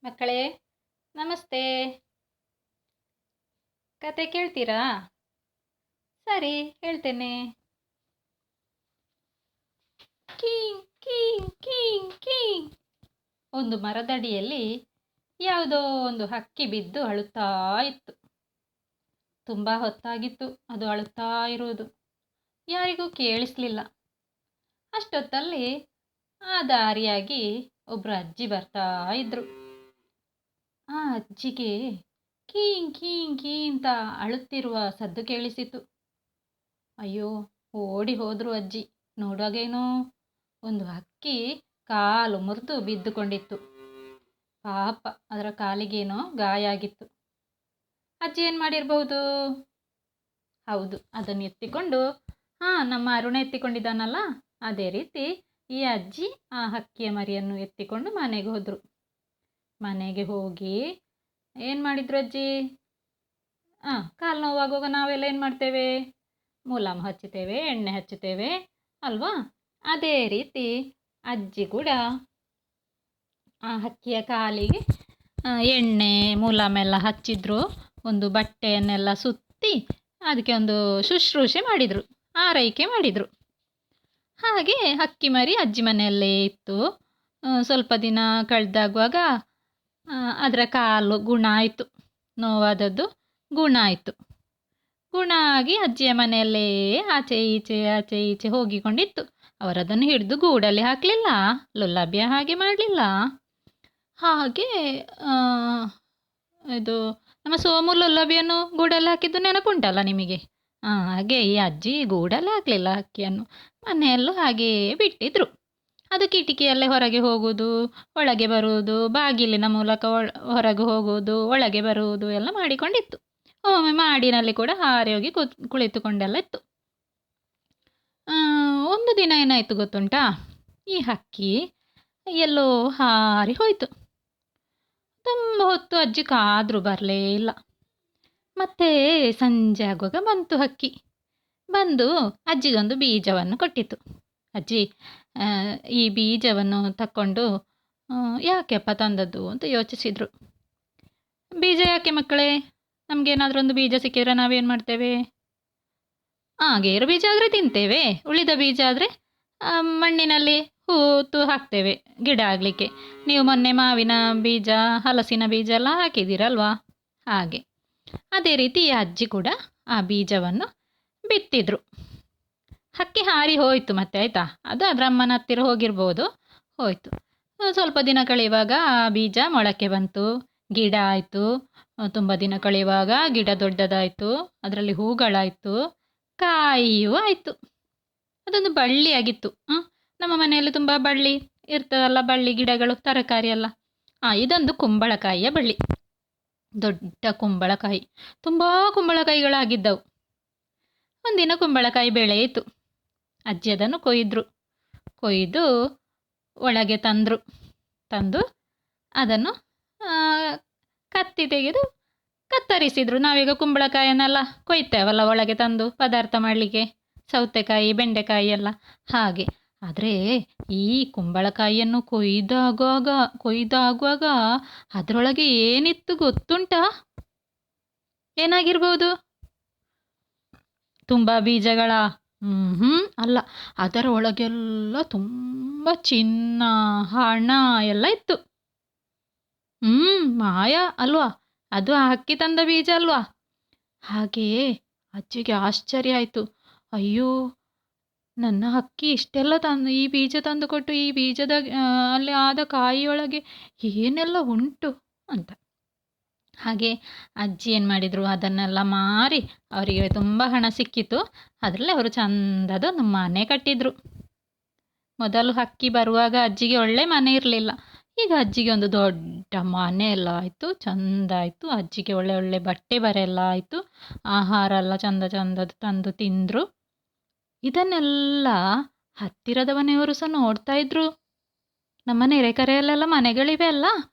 ಮಕ್ಕಳೇ ನಮಸ್ತೆ. ಕತೆ ಕೇಳ್ತೀರಾ? ಸರಿ, ಹೇಳ್ತೇನೆ. Key key key key. ಒಂದು ಮರದಡಿಯಲ್ಲಿ ಯಾವುದೋ ಒಂದು ಹಕ್ಕಿ ಬಿದ್ದು ಅಳುತ್ತಾ ಇತ್ತು. ತುಂಬಾ ಹೊತ್ತಾಗಿತ್ತು ಅದು ಅಳುತ್ತಾ ಇರುವುದು. ಯಾರಿಗೂ ಕೇಳಿಸ್ಲಿಲ್ಲ. ಅಷ್ಟೊತ್ತಲ್ಲಿ ಆ ದಾರಿಯಾಗಿ ಒಬ್ರು ಅಜ್ಜಿ ಬರ್ತಾ ಇದ್ರು. ಆ ಅಜ್ಜಿಗೆ ಕೀಂ ಕೀಂ ಕೀ ಅಂತ ಅಳುತ್ತಿರುವ ಸದ್ದು ಕೇಳಿಸಿತು. ಅಯ್ಯೋ, ಓಡಿ ಹೋದ್ರು ಅಜ್ಜಿ. ನೋಡುವಾಗೇನೋ ಒಂದು ಹಕ್ಕಿ ಕಾಲು ಮುರಿದು ಬಿದ್ದುಕೊಂಡಿತ್ತು. ಪಾಪ, ಅದರ ಕಾಲಿಗೇನೋ ಗಾಯ ಆಗಿತ್ತು. ಅಜ್ಜಿ ಏನು ಮಾಡಿರ್ಬಹುದು? ಹೌದು, ಅದನ್ನು ಎತ್ತಿಕೊಂಡು ನಮ್ಮ ಅರುಣ ಎತ್ತಿಕೊಂಡಿದ್ದಾನಲ್ಲ, ಅದೇ ರೀತಿ ಈ ಅಜ್ಜಿ ಆ ಹಕ್ಕಿಯ ಮರಿಯನ್ನು ಎತ್ತಿಕೊಂಡು ಮನೆಗೆ ಹೋದ್ರು. ಮನೆಗೆ ಹೋಗಿ ಏನು ಮಾಡಿದ್ರು ಅಜ್ಜಿ? ಕಾಲು ನೋವಾಗುವಾಗ ನಾವೆಲ್ಲ ಏನು ಮಾಡ್ತೇವೆ? ಮುಲಾಮು ಹಚ್ಚುತ್ತೇವೆ, ಎಣ್ಣೆ ಹಚ್ಚುತ್ತೇವೆ ಅಲ್ವಾ? ಅದೇ ರೀತಿ ಅಜ್ಜಿ ಕೂಡ ಆ ಹಕ್ಕಿಯ ಕಾಲಿಗೆ ಎಣ್ಣೆ ಮುಲಾಮೆಲ್ಲ ಹಚ್ಚಿದ್ರು. ಒಂದು ಬಟ್ಟೆಯನ್ನೆಲ್ಲ ಸುತ್ತಿ ಅದಕ್ಕೆ ಒಂದು ಶುಶ್ರೂಷೆ ಮಾಡಿದರು, ಆರೈಕೆ ಮಾಡಿದರು. ಹಾಗೆ ಹಕ್ಕಿ ಮರಿ ಅಜ್ಜಿ ಮನೆಯಲ್ಲೇ ಇತ್ತು. ಸ್ವಲ್ಪ ದಿನ ಕಳೆದಾಗುವಾಗ ಅದರ ಕಾಲು ಗುಣ ಆಯಿತು. ನೋವಾದದ್ದು ಗುಣ ಆಯಿತು. ಗುಣ ಆಗಿ ಅಜ್ಜಿಯ ಮನೆಯಲ್ಲೇ ಆಚೆ ಈಚೆ ಹೋಗಿಕೊಂಡಿತ್ತು. ಅವರದನ್ನು ಹಿಡಿದು ಗೂಡಲ್ಲಿ ಹಾಕಲಿಲ್ಲ, ಲೊಲ್ಲಾಬ್ಯ ಹಾಗೆ ಮಾಡಲಿಲ್ಲ. ಹಾಗೆ ಇದು ನಮ್ಮ ಸೋಮು ಲೊಲ್ಲಾಬ್ಯನ್ನು ಗೂಡಲ್ಲಿ ಹಾಕಿದ್ದು ನೆನಪುಂಟಲ್ಲ ನಿಮಗೆ? ಹಾಗೆ ಈ ಅಜ್ಜಿ ಗೂಡಲ್ಲಿ ಹಾಕಲಿಲ್ಲ ಹಕ್ಕಿಯನ್ನು, ಮನೆಯಲ್ಲೂ ಹಾಗೆಯೇ ಬಿಟ್ಟಿದ್ರು. ಅದು ಕಿಟಕಿಯಲ್ಲೇ ಹೊರಗೆ ಹೋಗುವುದು, ಒಳಗೆ ಬರುವುದು, ಬಾಗಿಲಿನ ಮೂಲಕ ಹೊರಗೆ ಹೋಗುವುದು, ಒಳಗೆ ಬರುವುದು ಎಲ್ಲ ಮಾಡಿಕೊಂಡಿತ್ತು. ಒಮ್ಮೆ ಮಾಡಿನಲ್ಲಿ ಕೂಡ ಹಾರಿ ಹೋಗಿ ಕುಳಿತುಕೊಂಡೆಲ್ಲ ಇತ್ತು. ಒಂದು ದಿನ ಏನಾಯಿತು ಗೊತ್ತುಂಟಾ? ಈ ಹಕ್ಕಿ ಎಲ್ಲೋ ಹಾರಿ ಹೋಯಿತು. ತುಂಬ ಹೊತ್ತು ಅಜ್ಜಿ ಕಾದರೂ ಬರಲೇ ಇಲ್ಲ. ಮತ್ತೆ ಸಂಜೆ ಆಗುವಾಗ ಬಂತು ಹಕ್ಕಿ. ಬಂದು ಅಜ್ಜಿಗೊಂದು ಬೀಜವನ್ನು ಕೊಟ್ಟಿತ್ತು. ಅಜ್ಜಿ, ಈ ಬೀಜವನ್ನು ತಕ್ಕೊಂಡು ಯಾಕೆಪ್ಪ ತಂದದ್ದು ಅಂತ ಯೋಚಿಸಿದರು. ಬೀಜ ಯಾಕೆ ಮಕ್ಕಳೇ? ನಮಗೇನಾದರೂ ಒಂದು ಬೀಜ ಸಿಕ್ಕಿದ್ರೆ ನಾವೇನು ಮಾಡ್ತೇವೆ? ಗೇರು ಬೀಜ ಆದರೆ ತಿಂತೇವೆ, ಉಳಿದ ಬೀಜ ಆದರೆ ಮಣ್ಣಿನಲ್ಲಿ ಹೂತು ಹಾಕ್ತೇವೆ ಗಿಡ ಆಗಲಿಕ್ಕೆ. ನೀವು ಮೊನ್ನೆ ಮಾವಿನ ಬೀಜ, ಹಲಸಿನ ಬೀಜ ಎಲ್ಲ ಹಾಕಿದ್ದೀರಲ್ವಾ? ಹಾಗೆ ಅದೇ ರೀತಿ ಈ ಅಜ್ಜಿ ಕೂಡ ಆ ಬೀಜವನ್ನು ಬಿತ್ತಿದ್ರು. ಹಕ್ಕಿ ಹಾರಿ ಹೋಯಿತು ಮತ್ತೆ, ಆಯಿತಾ? ಅದು ಅದರ ಅಮ್ಮನ ಹತ್ತಿರ ಹೋಗಿರ್ಬೋದು, ಹೋಯಿತು. ಸ್ವಲ್ಪ ದಿನ ಕಳೆಯುವಾಗ ಆ ಬೀಜ ಮೊಳಕೆ ಬಂತು, ಗಿಡ ಆಯಿತು. ತುಂಬ ದಿನ ಕಳೆಯುವಾಗ ಗಿಡ ದೊಡ್ಡದಾಯಿತು, ಅದರಲ್ಲಿ ಹೂಗಳಾಯಿತು, ಕಾಯಿಯೂ ಆಯಿತು. ಅದೊಂದು ಬಳ್ಳಿಯಾಗಿತ್ತು. ನಮ್ಮ ಮನೆಯಲ್ಲಿ ತುಂಬ ಬಳ್ಳಿ ಇರ್ತದಲ್ಲ, ಬಳ್ಳಿ ಗಿಡಗಳು, ತರಕಾರಿ ಎಲ್ಲ. ಇದೊಂದು ಕುಂಬಳಕಾಯಿಯ ಬಳ್ಳಿ, ದೊಡ್ಡ ಕುಂಬಳಕಾಯಿ. ತುಂಬ ಕುಂಬಳಕಾಯಿಗಳಾಗಿದ್ದವು. ಒಂದಿನ ಕುಂಬಳಕಾಯಿ ಬೆಳೆಯಿತು. ಅಜ್ಜಿ ಅದನ್ನು ಕೊಯ್ದು ಒಳಗೆ ತಂದು ಅದನ್ನು ಕತ್ತಿ ತೆಗೆದು ಕತ್ತರಿಸಿದರು. ನಾವೀಗ ಕುಂಬಳಕಾಯಿಯನ್ನೆಲ್ಲ ಕೊಯ್ತೇವಲ್ಲ ಒಳಗೆ ತಂದು ಪದಾರ್ಥ ಮಾಡಲಿಕ್ಕೆ, ಸೌತೆಕಾಯಿ, ಬೆಂಡೆಕಾಯಿ ಎಲ್ಲ ಹಾಗೆ. ಆದರೆ ಈ ಕುಂಬಳಕಾಯಿಯನ್ನು ಕೊಯ್ದಾಗುವಾಗ ಅದರೊಳಗೆ ಏನಿತ್ತು ಗೊತ್ತುಂಟಾ? ಏನಾಗಿರ್ಬೋದು? ತುಂಬ ಬೀಜಗಳ? ಅಲ್ಲ, ಅದರ ಒಳಗೆಲ್ಲ ತುಂಬ ಚಿನ್ನ, ಹಣ ಎಲ್ಲ ಇತ್ತು. ಮಾಯ ಅಲ್ವಾ? ಅದು ಆ ಹಕ್ಕಿ ತಂದ ಬೀಜ ಅಲ್ವಾ? ಹಾಗೆಯೇ ಅಜ್ಜಿಗೆ ಆಶ್ಚರ್ಯ ಆಯಿತು. ಅಯ್ಯೋ, ನನ್ನ ಹಕ್ಕಿ ಇಷ್ಟೆಲ್ಲ ಈ ಬೀಜ ತಂದುಕೊಟ್ಟು ಈ ಬೀಜದ ಅಲ್ಲಿ ಆದ ಕಾಯಿಯೊಳಗೆ ಏನೆಲ್ಲ ಉಂಟು ಅಂತ. ಹಾಗೆ ಅಜ್ಜಿ ಏನು ಮಾಡಿದರು, ಅದನ್ನೆಲ್ಲ ಮಾರಿ ಅವರಿಗೆ ತುಂಬ ಹಣ ಸಿಕ್ಕಿತು. ಅದರಲ್ಲಿ ಅವರು ಚಂದದ ಒಂದು ಮನೆ ಕಟ್ಟಿದರು. ಮೊದಲು ಹಕ್ಕಿ ಬರುವಾಗ ಅಜ್ಜಿಗೆ ಒಳ್ಳೆ ಮನೆ ಇರಲಿಲ್ಲ. ಈಗ ಅಜ್ಜಿಗೆ ಒಂದು ದೊಡ್ಡ ಮನೆ ಎಲ್ಲ ಆಯಿತು, ಚಂದ ಆಯಿತು. ಅಜ್ಜಿಗೆ ಒಳ್ಳೆ ಒಳ್ಳೆ ಬಟ್ಟೆ ಬರೆಲ್ಲ ಆಯಿತು, ಆಹಾರ ಎಲ್ಲ ಚಂದದ್ದು ತಂದು ತಿಂದರು. ಇದನ್ನೆಲ್ಲ ಹತ್ತಿರದ ಮನೆಯವರು ಸಹ ನೋಡ್ತಾ ಇದ್ರು. ನಮ್ಮ ನೆರೆಕರೆಯಲ್ಲೆಲ್ಲ ಮನೆಗಳಿವೆ ಅಲ್ಲ,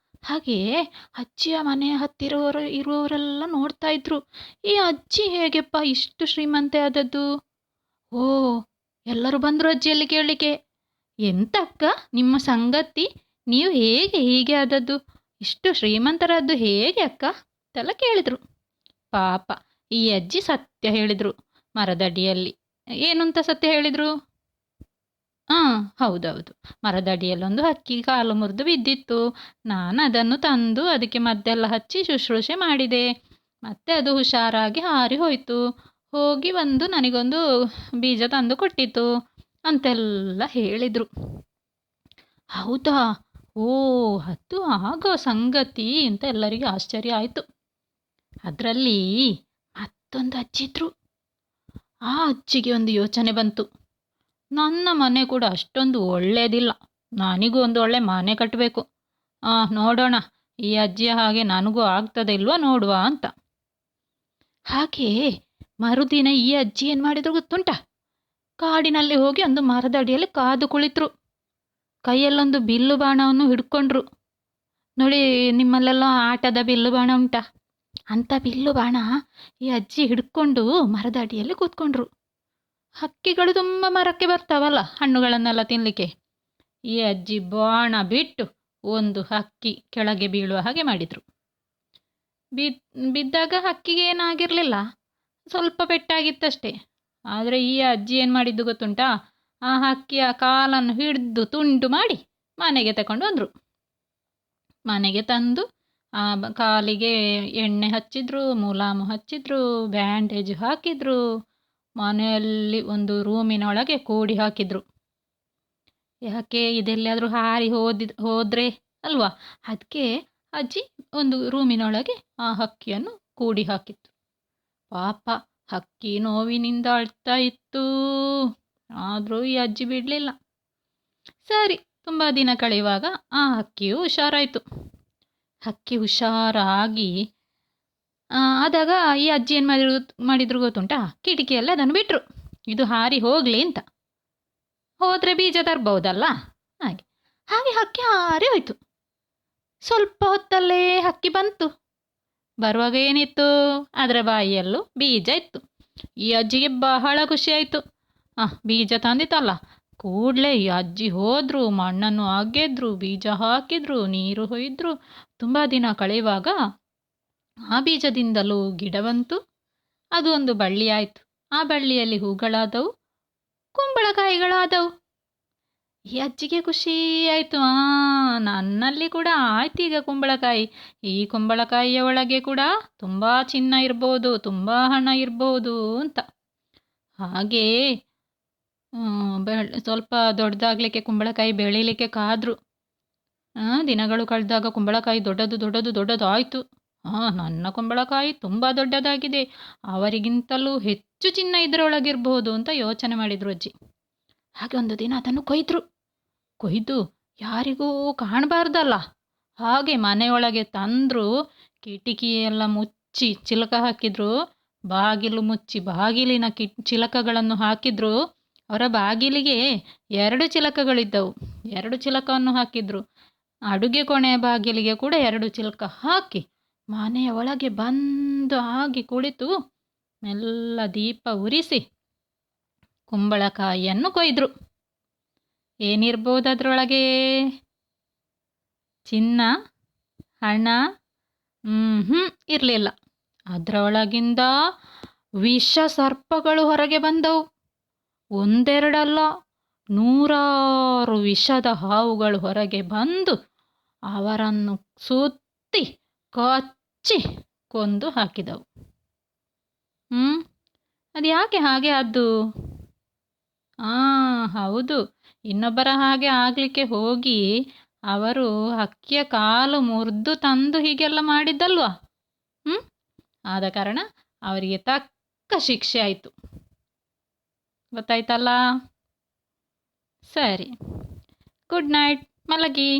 ಹಾಗೆಯೇ ಅಜ್ಜಿಯ ಮನೆಯ ಹತ್ತಿರ ಇರುವವರೆಲ್ಲ ನೋಡ್ತಾ ಇದ್ರು. ಈ ಅಜ್ಜಿ ಹೇಗೆಪ್ಪ ಇಷ್ಟು ಶ್ರೀಮಂತೆ ಆದದ್ದು? ಎಲ್ಲರೂ ಬಂದರು ಅಜ್ಜಿಯಲ್ಲಿ ಕೇಳಲಿಕ್ಕೆ. ಎಂತಕ್ಕ ನಿಮ್ಮ ಸಂಗತಿ? ನೀವು ಹೇಗೆ ಹೀಗೆ ಆದದ್ದು? ಇಷ್ಟು ಶ್ರೀಮಂತರದ್ದು ಹೇಗೆ ಅಕ್ಕ ಅಂತೆಲ್ಲ ಕೇಳಿದರು. ಪಾಪ ಈ ಅಜ್ಜಿ ಸತ್ಯ ಹೇಳಿದರು ಮರದಡಿಯಲ್ಲಿ. ಏನು ಅಂತ ಸತ್ಯ ಹೇಳಿದರು? ಹಾಂ, ಹೌದೌದು. ಮರದಡಿಯಲ್ಲೊಂದು ಹಕ್ಕಿ ಕಾಲು ಮುರಿದು ಬಿದ್ದಿತ್ತು. ನಾನು ಅದನ್ನು ತಂದು ಅದಕ್ಕೆ ಮದ್ದೆಲ್ಲ ಹಚ್ಚಿ ಶುಶ್ರೂಷೆ ಮಾಡಿದೆ. ಮತ್ತೆ ಅದು ಹುಷಾರಾಗಿ ಹಾರಿ ಹೋಯಿತು. ಹೋಗಿ ಬಂದು ನನಗೊಂದು ಬೀಜ ತಂದು ಕೊಟ್ಟಿತು ಅಂತೆಲ್ಲ ಹೇಳಿದರು. ಹೌದಾ? ಓ, ಅದು ಆಗೋ ಸಂಗತಿ ಅಂತ ಎಲ್ಲರಿಗೂ ಆಶ್ಚರ್ಯ ಆಯಿತು. ಅದರಲ್ಲಿ ಮತ್ತೊಂದು ಅಜ್ಜಿದ್ರು. ಆ ಅಜ್ಜಿಗೆ ಒಂದು ಯೋಚನೆ ಬಂತು. ನನ್ನ ಮನೆ ಕೂಡ ಅಷ್ಟೊಂದು ಒಳ್ಳೆಯದಿಲ್ಲ, ನನಗೂ ಒಂದು ಒಳ್ಳೆ ಮನೆ ಕಟ್ಟಬೇಕು. ನೋಡೋಣ ಈ ಅಜ್ಜಿಯ ಹಾಗೆ ನನಗೂ ಆಗ್ತದೆ ಇಲ್ವಾ ನೋಡುವ ಅಂತ. ಹಾಗೆ ಮರುದಿನ ಈ ಅಜ್ಜಿ ಏನು ಮಾಡಿದ್ರು ಗೊತ್ತುಂಟ? ಕಾಡಿನಲ್ಲಿ ಹೋಗಿ ಒಂದು ಮರದ ಅಡಿಯಲ್ಲಿ ಕಾದು ಕುಳಿತರು. ಕೈಯಲ್ಲೊಂದು ಬಿಲ್ಲು ಬಾಣವನ್ನು ಹಿಡ್ಕೊಂಡ್ರು. ನೋಡಿ, ನಿಮ್ಮಲ್ಲೆಲ್ಲ ಆಟದ ಬಿಲ್ಲು ಬಾಣ ಉಂಟಾ? ಅಂಥ ಬಿಲ್ಲು ಬಾಣ ಈ ಅಜ್ಜಿ ಹಿಡ್ಕೊಂಡು ಮರದ ಅಡಿಯಲ್ಲಿ ಕೂತ್ಕೊಂಡ್ರು. ಹಕ್ಕಿಗಳು ತುಂಬ ಮರಕ್ಕೆ ಬರ್ತಾವಲ್ಲ ಹಣ್ಣುಗಳನ್ನೆಲ್ಲ ತಿನ್ನಲಿಕ್ಕೆ. ಈ ಅಜ್ಜಿ ಬಾಣ ಬಿಟ್ಟು ಒಂದು ಹಕ್ಕಿ ಕೆಳಗೆ ಬೀಳುವ ಹಾಗೆ ಮಾಡಿದರು. ಬಿದ್ದಾಗ ಹಕ್ಕಿಗೆ ಏನಾಗಿರಲಿಲ್ಲ, ಸ್ವಲ್ಪ ಪೆಟ್ಟಾಗಿತ್ತಷ್ಟೇ. ಆದರೆ ಈ ಅಜ್ಜಿ ಏನು ಮಾಡಿದ್ದು ಗೊತ್ತುಂಟಾ? ಆ ಹಕ್ಕಿಯ ಕಾಲನ್ನು ಹಿಡಿದು ತುಂಡು ಮಾಡಿ ಮನೆಗೆ ತಗೊಂಡು ಬಂದರು. ಮನೆಗೆ ತಂದು ಆ ಕಾಲಿಗೆ ಎಣ್ಣೆ ಹಚ್ಚಿದ್ರು, ಮುಲಾಮು ಹಚ್ಚಿದ್ರು, ಬ್ಯಾಂಡೇಜ್ ಹಾಕಿದ್ರು, ಮನೆಯಲ್ಲಿ ಒಂದು ರೂಮಿನೊಳಗೆ ಕೂಡಿ ಹಾಕಿದ್ರು. ಯಾಕೆ, ಇದೆಲ್ಲಾದರೂ ಹಾರಿ ಹೋದರೆ ಅಲ್ವಾ, ಅದಕ್ಕೆ ಅಜ್ಜಿ ಒಂದು ರೂಮಿನೊಳಗೆ ಆ ಹಕ್ಕಿಯನ್ನು ಕೂಡಿ ಹಾಕಿತ್ತು. ಪಾಪ ಹಕ್ಕಿ ನೋವಿನಿಂದ ಅಳ್ತಾ ಇತ್ತು. ಆದರೂ ಈ ಅಜ್ಜಿ ಬಿಡಲಿಲ್ಲ. ಸರಿ, ತುಂಬ ದಿನ ಕಳೆಯುವಾಗ ಆ ಹಕ್ಕಿಯು ಹುಷಾರಾಯಿತು. ಹಕ್ಕಿ ಹುಷಾರಾಗಿ ಆದಾಗ ಈ ಅಜ್ಜಿ ಏನು ಮಾಡಿದ್ರು ಗೊತ್ತುಂಟಾ? ಕಿಟಕಿಯಲ್ಲೇ ಅದನ್ನು ಬಿಟ್ಟರು, ಇದು ಹಾರಿ ಹೋಗಲಿ ಅಂತ. ಹೋದರೆ ಬೀಜ ತರ್ಬೋದಲ್ಲ, ಹಾಗೆ ಹಾಗೆ ಹಕ್ಕಿ ಹಾರಿ ಹೋಯಿತು. ಸ್ವಲ್ಪ ಹೊತ್ತಲ್ಲೇ ಹಕ್ಕಿ ಬಂತು. ಬರುವಾಗ ಏನಿತ್ತು? ಅದರ ಬಾಯಿಯಲ್ಲೂ ಬೀಜ ಇತ್ತು. ಈ ಅಜ್ಜಿಗೆ ಬಹಳ ಖುಷಿಯಾಯಿತು. ಬೀಜ ತಂದಿತ್ತಲ್ಲ. ಕೂಡಲೇ ಈ ಅಜ್ಜಿ ಹೋದರು, ಮಣ್ಣನ್ನು ಅಗೆದ್ರು, ಬೀಜ ಹಾಕಿದ್ರು, ನೀರು ಹೊಯ್ದ್ರು. ತುಂಬ ದಿನ ಕಳೆಯುವಾಗ ಆ ಬೀಜದಿಂದಲೂ ಗಿಡ ಬಂತು. ಅದು ಒಂದು ಬಳ್ಳಿ ಆಯಿತು. ಆ ಬಳ್ಳಿಯಲ್ಲಿ ಹೂಗಳಾದವು, ಕುಂಬಳಕಾಯಿಗಳಾದವು. ಈ ಅಜ್ಜಿಗೆ ಖುಷಿ ಆಯಿತು. ನನ್ನಲ್ಲಿ ಕೂಡ ಆಯ್ತು ಈಗ ಕುಂಬಳಕಾಯಿ. ಈ ಕುಂಬಳಕಾಯಿಯ ಒಳಗೆ ಕೂಡ ತುಂಬ ಚಿನ್ನ ಇರ್ಬೋದು, ತುಂಬ ಹಣ ಇರ್ಬೋದು ಅಂತ. ಹಾಗೇ ಸ್ವಲ್ಪ ದೊಡ್ಡದಾಗಲಿಕ್ಕೆ ಕುಂಬಳಕಾಯಿ ಬೆಳೀಲಿಕ್ಕೆ ಕಾದರು. ದಿನಗಳು ಕಳೆದಾಗ ಕುಂಬಳಕಾಯಿ ದೊಡ್ಡದು ಆಯಿತು. ನನ್ನ ಕುಂಬಳಕಾಯಿ ತುಂಬ ದೊಡ್ಡದಾಗಿದೆ, ಅವರಿಗಿಂತಲೂ ಹೆಚ್ಚು ಚಿನ್ನ ಇದರೊಳಗಿರ್ಬೋದು ಅಂತ ಯೋಚನೆ ಮಾಡಿದರು ಅಜ್ಜಿ. ಹಾಗೆ ಒಂದು ದಿನ ಅದನ್ನು ಕೊಯ್ದು ಯಾರಿಗೂ ಕಾಣಬಾರ್ದಲ್ಲ, ಹಾಗೆ ಮನೆಯೊಳಗೆ ತಂದರು. ಕಿಟಕಿಯೆಲ್ಲ ಮುಚ್ಚಿ ಚಿಲಕ ಹಾಕಿದ್ರು, ಬಾಗಿಲು ಮುಚ್ಚಿ ಬಾಗಿಲಿನ ಚಿಲಕಗಳನ್ನು ಹಾಕಿದ್ರು. ಅವರ ಬಾಗಿಲಿಗೆ 2 ಚಿಲಕಗಳಿದ್ದವು. 2 ಚಿಲಕವನ್ನು ಹಾಕಿದ್ರು. ಅಡುಗೆ ಕೋಣೆಯ ಬಾಗಿಲಿಗೆ ಕೂಡ 2 ಚಿಲಕ ಹಾಕಿ ಮನೆಯ ಒಳಗೆ ಬಂದು ಆಗಿ ಕುಳಿತು ಮೆಲ್ಲ ದೀಪ ಉರಿಸಿ ಕುಂಬಳಕಾಯಿಯನ್ನು ಕೊಯ್ದರು. ಏನಿರ್ಬೋದು ಅದರೊಳಗೆ? ಚಿನ್ನ, ಹಣ ಇರಲಿಲ್ಲ. ಅದರೊಳಗಿಂದ ವಿಷ ಸರ್ಪಗಳು ಹೊರಗೆ ಬಂದವು. ಒಂದೆರಡಲ್ಲ, 100 ವಿಷದ ಹಾವುಗಳು ಹೊರಗೆ ಬಂದು ಅವರನ್ನು ಸುತ್ತಿ ಕಚ್ಚಿ ಕೊಂದು ಹಾಕಿದವು. ಅದು ಯಾಕೆ ಹಾಗೆ ಆದ್ದು? ಹೌದು, ಇನ್ನೊಬ್ಬರ ಹಾಗೆ ಆಗಲಿಕ್ಕೆ ಹೋಗಿ ಅವರು ಹಕ್ಕಿಯ ಕಾಲು ಮುರಿದು ತಂದು ಹೀಗೆಲ್ಲ ಮಾಡಿದ್ದಲ್ವಾ? ಆದ ಕಾರಣ ಅವರಿಗೆ ತಕ್ಕ ಶಿಕ್ಷೆ ಆಯಿತು. ಗೊತ್ತಾಯ್ತಲ್ಲ? ಸರಿ, ಗುಡ್ ನೈಟ್, ಮಲಗಿ.